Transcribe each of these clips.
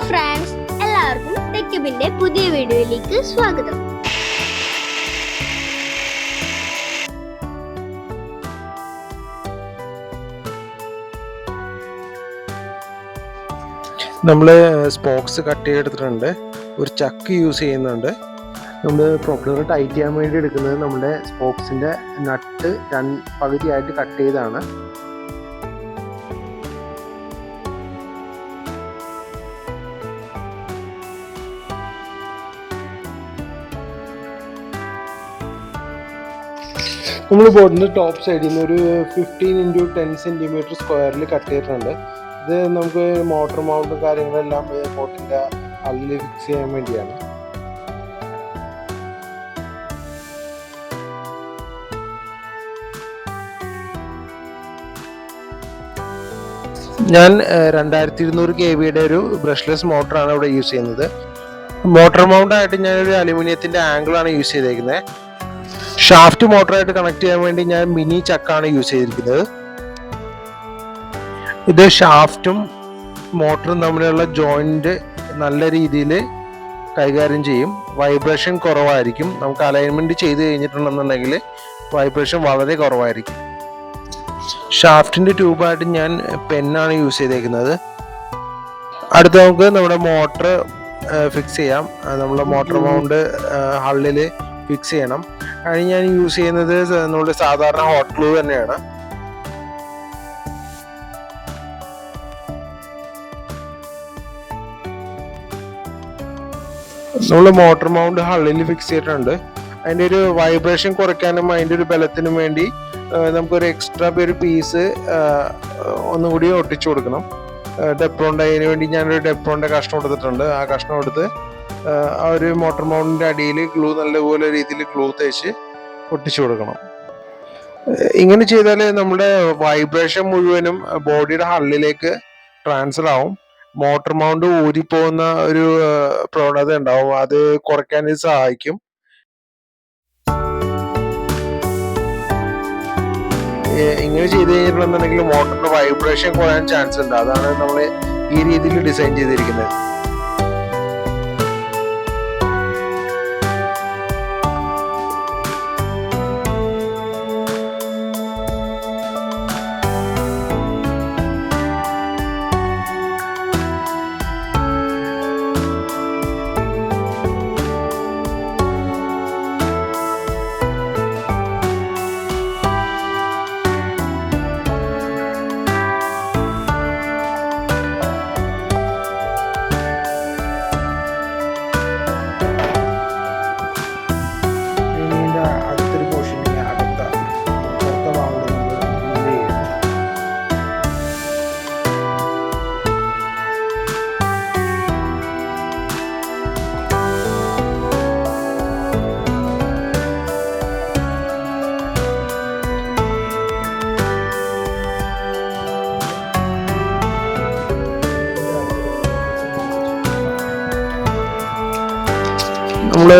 Friends, എല്ലാവർക്കും ടെക്യുബിന്റെ പുതിയ വീഡിയോയിലേക്ക് സ്വാഗതം. നമ്മൾ സ്പോക്സ് കട്ട് ചെയ്തെടുത്തിട്ടുണ്ട്. ഒരു ചക്ക് യൂസ് ചെയ്യുന്നുണ്ട്. നമ്മൾ പ്രൊപ്പലർ ടൈറ്റ് ചെയ്യാൻ വേണ്ടി എടുക്കുന്നത് നമ്മുടെ സ്പോക്സിൻ്റെ നട്ട് പകുതിയായിട്ട് കട്ട് ചെയ്താണ്. നമ്മൾ ബോർഡിൻ്റെ ടോപ്പ് സൈഡിൽ നിന്ന് ഒരു 15x10 സെൻറ്റിമീറ്റർ സ്ക്വയറിൽ കട്ട് ചെയ്തിട്ടുണ്ട്. ഇത് നമുക്ക് മോട്ടർ മൗണ്ടും കാര്യങ്ങളെല്ലാം ബോട്ടിൻ്റെ അള്ളിൽ ഫിക്സ് ചെയ്യാൻ വേണ്ടിയാണ്. ഞാൻ 2200 kV ഒരു ബ്രഷ്ലെസ് മോട്ടറാണ് ഇവിടെ യൂസ് ചെയ്യുന്നത്. മോട്ടർ മൗണ്ടായിട്ട് ഞാനൊരു അലുമിനിയത്തിൻ്റെ ആംഗിളാണ് യൂസ് ചെയ്തേക്കുന്നത്. ഷാഫ്റ്റ് മോട്ടറായിട്ട് കണക്ട് ചെയ്യാൻ വേണ്ടി ഞാൻ മിനി ചക്കാണ് യൂസ് ചെയ്തിരിക്കുന്നത്. ഇത് ഷാഫ്റ്റും മോട്ടറും തമ്മിലുള്ള ജോയിന്റ് നല്ല രീതിയിൽ കൈകാര്യം ചെയ്യും. വൈബ്രേഷൻ കുറവായിരിക്കും. നമുക്ക് അലൈൻമെന്റ് ചെയ്ത് കഴിഞ്ഞിട്ടുണ്ടെന്നുണ്ടെങ്കിൽ വൈബ്രേഷൻ വളരെ കുറവായിരിക്കും. ഷാഫ്റ്റിന്റെ ട്യൂബായിട്ട് ഞാൻ പെന്നാണ് യൂസ് ചെയ്തേക്കുന്നത്. അടുത്ത നമുക്ക് നമ്മുടെ മോട്ടർ ഫിക്സ് ചെയ്യാം. നമ്മുടെ മോട്ടർ മൗണ്ട് ഹള്ളിൽ ഫിക്സ് ചെയ്യണം. അതിന് ഞാൻ യൂസ് ചെയ്യുന്നത് നമ്മുടെ സാധാരണ ഹോട്ട് ഗ്ലൂ തന്നെയാണ്. നമ്മൾ മോട്ടർ മൗണ്ട് ഹള്ളിൽ ഫിക്സ് ചെയ്തിട്ടുണ്ട്. അതിൻ്റെ ഒരു വൈബ്രേഷൻ കുറയ്ക്കാനും അതിൻ്റെ ഒരു ബലത്തിനും വേണ്ടി നമുക്കൊരു എക്സ്ട്രാ ഒരു പീസ് ഒന്നും കൂടി ഒട്ടിച്ചു കൊടുക്കണം. ഡെപ്രോൻ്റെ അതിന് വേണ്ടി ഞാനൊരു ഡെപ്രോൻ്റെ കഷ്ണം എടുത്തിട്ടുണ്ട്. ആ കഷ്ണം എടുത്ത് ആ ഒരു മോട്ടർ മൗണ്ടിൻ്റെ അടിയിൽ ഗ്ലൂ നല്ലപോലെ രീതിയിൽ ഗ്ലൂ തേച്ച് ഒട്ടിച്ചു കൊടുക്കണം. ഇങ്ങനെ ചെയ്താൽ നമ്മുടെ വൈബ്രേഷൻ മുഴുവനും ബോഡിയുടെ ഹള്ളിലേക്ക് ട്രാൻസ്ഫർ ആവും. മോട്ടർ മൗണ്ട് ഊരിപ്പോകുന്ന ഒരു പ്രവണത ഉണ്ടാവും. അത് കുറയ്ക്കാൻ ഇത് സഹായിക്കും. ഇങ്ങനെ ചെയ്ത് കഴിഞ്ഞിട്ടുണ്ടെന്നുണ്ടെങ്കിൽ മോട്ടറിന്റെ വൈബ്രേഷൻ കുറയാൻ ചാൻസ് ഉണ്ട്. അതാണ് നമ്മൾ ഈ രീതിയിൽ ഡിസൈൻ ചെയ്തിരിക്കുന്നത്.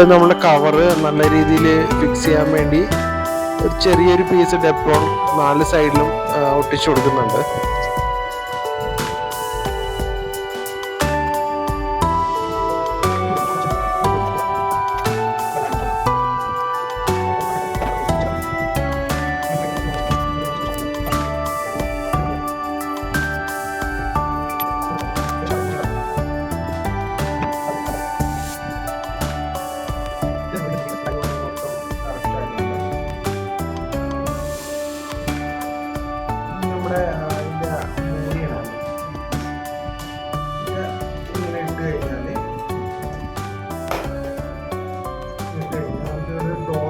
നമ്മുടെ കവറ് നല്ല രീതിയിൽ ഫിക്സ് ചെയ്യാൻ വേണ്ടി ഒരു ചെറിയൊരു പീസ് ഡെപ്രോൺ 4 സൈഡിലും ഒട്ടിച്ചു കൊടുക്കുന്നുണ്ട്.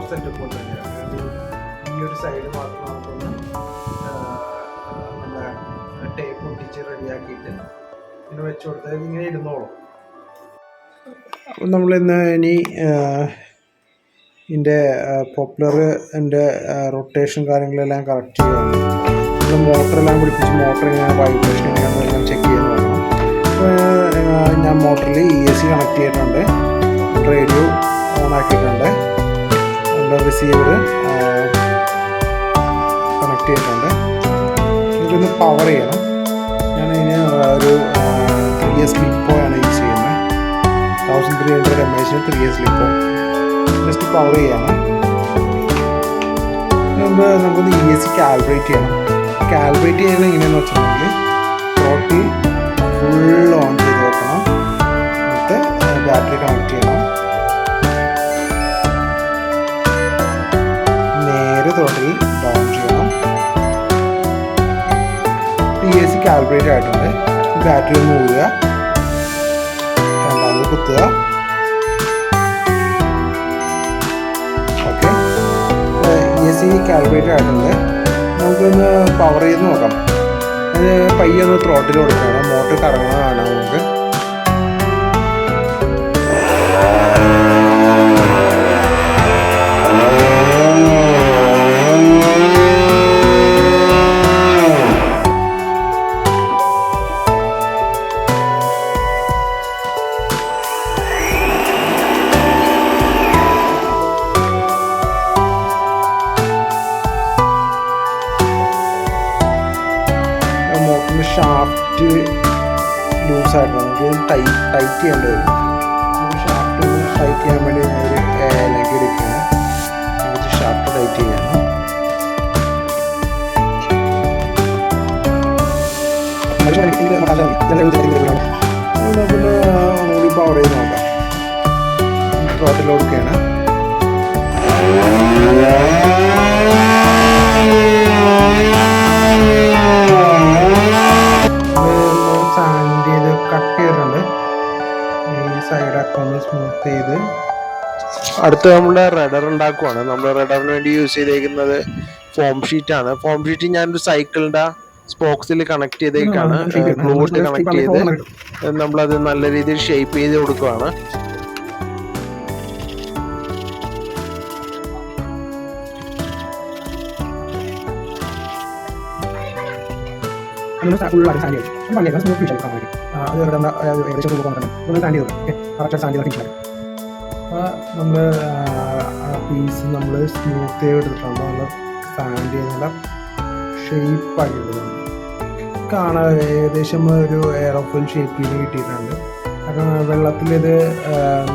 സെറ്റപ്പ് തന്നെയാണ്. ഈ ഒരു സൈഡ് മാത്രം നമുക്കൊന്ന് നല്ല ടേപ്പ് ഒട്ടിച്ച് റെഡിയാക്കിയിട്ട് ഇങ്ങനെ വെച്ച് കൊടുത്താൽ ഇങ്ങനെ ഇരുന്നോളും. അപ്പം നമ്മളിന്ന് ഇനി ഇതിൻ്റെ പോപ്പുലറിൻ്റെ റൊട്ടേഷൻ കാര്യങ്ങളെല്ലാം കറക്റ്റ് ചെയ്യണം. നമ്മൾ മോട്ടറെല്ലാം പിടിപ്പിച്ച് മോട്ടർ ഇങ്ങനെ വൈബ്രേഷൻ എങ്ങനെയാണെന്നെല്ലാം ചെക്ക് ചെയ്ത് നോക്കണം. ഞാൻ മോട്ടറിൽ ESC കണക്ട് ചെയ്തിട്ടുണ്ട്. റേഡിയോ ഓൺ ആക്കിയിട്ടുണ്ട്. റിസീവർ കണക്ട് ചെയ്തിട്ടുണ്ട്. ഇതൊന്ന് പവർ ചെയ്യണം. ഞാനതിന് ഒരു 3S ബിഗ് പോയാണ് യൂസ് ചെയ്യുന്നത്. വൈബ്രേഷൻ 3 സ്ലിപ്പും ജസ്റ്റ് പവർ ചെയ്യണം. മുമ്പ് നമുക്കൊന്ന് ESC കാലിബ്രേറ്റ് ചെയ്യണം. കാലിബ്രേറ്റ് ചെയ്യുന്നത് എങ്ങനെയാണെന്ന് വെച്ചിട്ടുണ്ടെങ്കിൽ ടോട്ടൽ ഫുൾ ഓൺ ചെയ്ത് വെക്കണം. എന്നിട്ട് ബാറ്ററി കണക്ട് ചെയ്യണം. നേരെ ടോട്ടൽ ഡൗൺ ചെയ്യണം. ESC കാലിബ്രേറ്റ് ആയിട്ടുണ്ട്. ബാറ്ററി ഒന്ന് ഊരുക, രണ്ടാമത് കുത്തുക. ഓക്കെ, ESC കാലിബ്രേറ്റ് ആയിട്ടുണ്ട്. നമുക്കൊന്ന് പവർ ചെയ്ത് നോക്കാം. അത് പയ്യെ ഒന്ന് ത്രോട്ടിൽ കൊടുക്കണം. മോട്ടർ കറങ്ങുന്നത് കാണാം നമുക്ക്. ഷാഫ്റ്റ് ലൂസായിട്ട് നമുക്ക് ടൈറ്റ് ചെയ്യേണ്ടി വരും. ഷാഫ്റ്റ് ടൈറ്റ് ചെയ്യാൻ വേണ്ടി ഞാനൊരു ലെഗ് എടുക്കുകയാണ്. എന്നിട്ട് ഷാഫ്റ്റ് ടൈറ്റ് ചെയ്യണം. പിന്നെ ഒന്നുകൂടി പവർ ചെയ്ത് നോക്കാം. ടോട്ടൽ കൊടുക്കുകയാണ്. സൈഡൊക്കെ ഒന്ന് സ്മൂത്ത് ചെയ്ത് അടുത്ത് നമ്മുടെ റഡർ ഉണ്ടാക്കുവാണ്. നമ്മുടെ റഡറിന് വേണ്ടി യൂസ് ചെയ്തേക്കുന്നത് ഫോം ഷീറ്റ് ആണ്. ഫോം ഷീറ്റ് ഞാനൊരു സൈക്കിളിന്റെ സ്പോക്സിൽ കണക്ട് ചെയ്തേക്കാണ്. ഗ്ലൂ ഇട്ട് കണക്ട് ചെയ്ത് നമ്മളത് നല്ല രീതിയിൽ ഷേപ്പ് ചെയ്ത് കൊടുക്കുവാണ്. നമ്മൾ പീസ് നമ്മൾ സ്മൂത്ത് ചെയ്തെടുത്തിട്ടുണ്ട്. നമ്മൾ സാൻഡ് ചെയ്ത് നല്ല ഷേപ്പാക്കി എടുത്തിട്ടുണ്ട്. കാണാൻ ഏകദേശം ഒരു എയറോഫോയിൽ ഷേപ്പിൽ കിട്ടിയിട്ടുണ്ട്. കാരണം വെള്ളത്തിലിത്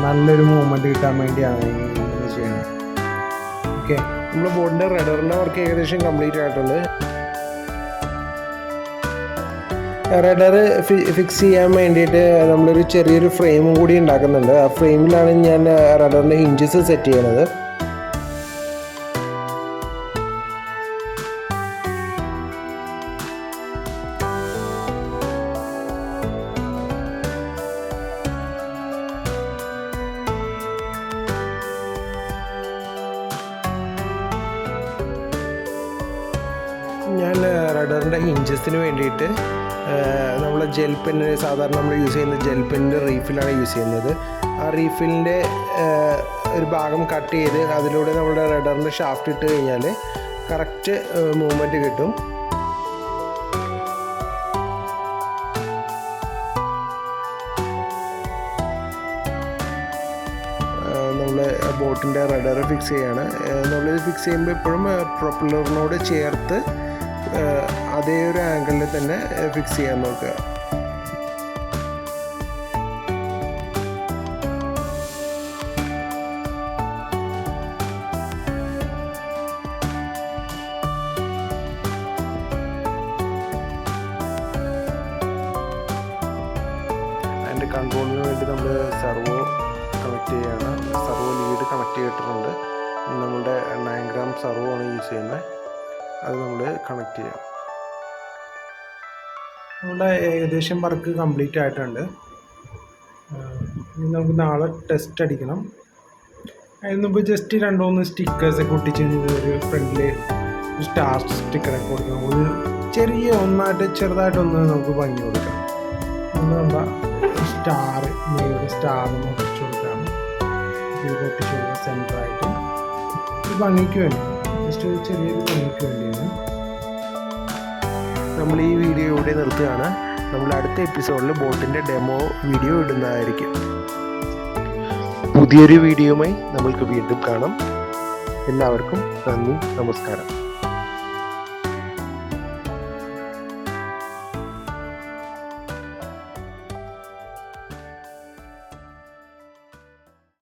നല്ലൊരു മൂവ്മെൻറ്റ് കിട്ടാൻ വേണ്ടിയാണ് ഇത് ചെയ്യുന്നത്. ഓക്കെ, നമ്മുടെ ബോർഡിൻ്റെ റഡറിൻ്റെ വർക്ക് ഏകദേശം കംപ്ലീറ്റ് ആയിട്ടുണ്ട്. റഡർ ഫിക്സ് ചെയ്യാൻ വേണ്ടിയിട്ട് നമ്മളൊരു ചെറിയൊരു ഫ്രെയിമും കൂടി ഉണ്ടാക്കുന്നുണ്ട്. ആ ഫ്രെയിമിലാണ് ഞാൻ റഡറിൻ്റെ ഹിഞ്ചസ് സെറ്റ് ചെയ്യണത്. ഞാൻ റഡറിൻ്റെ ഹിഞ്ചസിന് വേണ്ടിയിട്ട് നമ്മളെ ജെൽ പെന്ന്, സാധാരണ നമ്മൾ യൂസ് ചെയ്യുന്ന ജെൽ പെന്നിൻ്റെ റീഫിലാണ് യൂസ് ചെയ്യുന്നത്. ആ റീഫിലിൻ്റെ ഒരു ഭാഗം കട്ട് ചെയ്ത് അതിലൂടെ നമ്മുടെ റഡറിൻ്റെ ഷാഫ്റ്റ് ഇട്ട് കഴിഞ്ഞാൽ കറക്റ്റ് മൂവ്മെൻറ്റ് കിട്ടും. നമ്മൾ ബോട്ടിൻ്റെ റഡർ ഫിക്സ് ചെയ്യാണ്. നമ്മളിത് ഫിക്സ് ചെയ്യുമ്പോൾ എപ്പോഴും പ്രൊപ്പല്ലറിനോട് ചേർത്ത് അതേ ഒരു ആംഗിളിൽ തന്നെ ഫിക്സ് ചെയ്യാൻ നോക്കുക. അതിൻ്റെ കൺട്രോളിന് വേണ്ടി നമ്മൾ സെർവോ കണക്ട് ചെയ്യുകയാണ്. സെർവോ ലീഡ് കണക്ട് ചെയ്തിട്ടുണ്ട്. നമ്മുടെ 9 gram സെർവോ ആണ് യൂസ് ചെയ്യുന്നത്. അത് നമ്മൾ കണക്ട് ചെയ്യാം. നമ്മുടെ ഏകദേശം വർക്ക് കംപ്ലീറ്റ് ആയിട്ടുണ്ട്. ഇനി നമുക്ക് നാളെ ടെസ്റ്റ് അടിക്കണം. അതിന് മുമ്പ് ജസ്റ്റ് 2-3 സ്റ്റിക്കേഴ്സൊക്കെ ഒട്ടിച്ച് ഒരു ഫ്രണ്ടിൽ സ്റ്റാർ സ്റ്റിക്കറൊക്കെ കൊടുക്കണം. ഒരു ചെറുതായിട്ടൊന്ന് നമുക്ക് ഭംഗി കൊടുക്കാം. നമ്മൾ സ്റ്റാറിന് ഒട്ടിച്ച് കൊടുക്കുകയാണ്. ഇത് ഒട്ടിച്ച് കൊടുക്കുക സെൻറ്ററായിട്ട്. ഇത് ഭംഗിക്ക് വേണ്ടി, ജസ്റ്റ് ഒരു ചെറിയൊരു ഭംഗിക്ക് വേണ്ടിയാണ്. നമ്മൾ ഈ വീഡിയോ ഇവിടെ നിർത്തുകയാണ്. നമ്മൾ അടുത്ത എപ്പിസോഡിൽ ബോട്ടിൻ്റെ ഡെമോ വീഡിയോ ഇടുന്നതായിരിക്കും. പുതിയൊരു വീഡിയോയുമായി നമ്മൾക്ക് വീണ്ടും കാണാം. എല്ലാവർക്കും നന്ദി, നമസ്കാരം.